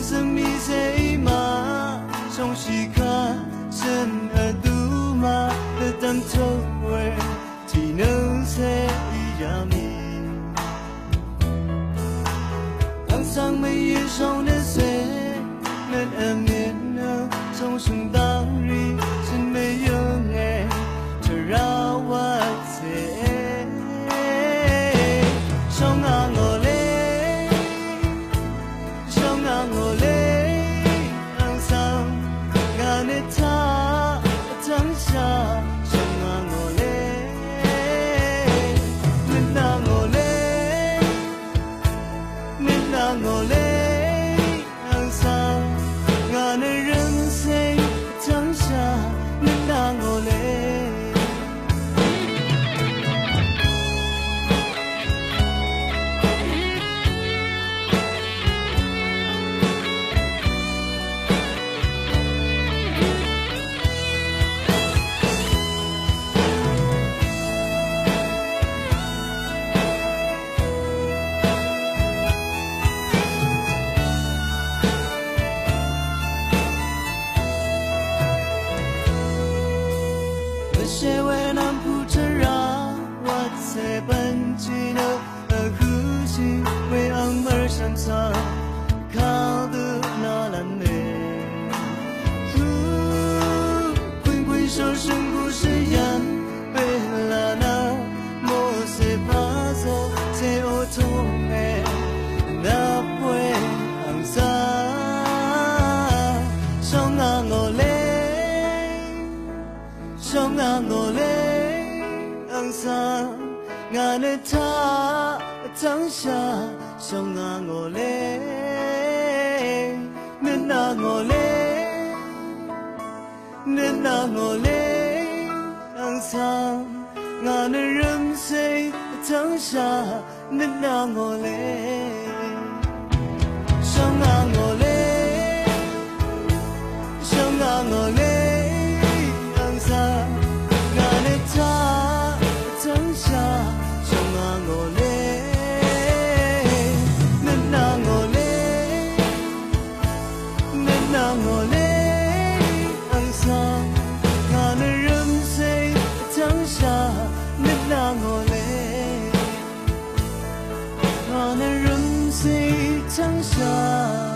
生命谁嘛，从西卡生而杜嘛，的当头儿，只能谁呀咪？当上没也上的谁，能面呢？从生当日是没有哎，这让我猜，上啊我嘞。谁为难不着让我在本季的呼吸为昂而上场靠的那蓝莓滚滚手伸不是眼被拉那莫谁怕走谁我痛哎那会昂上上啊我嘞上啊我嘞，昂上俺的他当下，上啊我嘞，恁啊我嘞，恁啊我嘞，昂上俺的人生当下，恁啊我嘞，上啊我嘞，上啊我嘞。我的人生当下。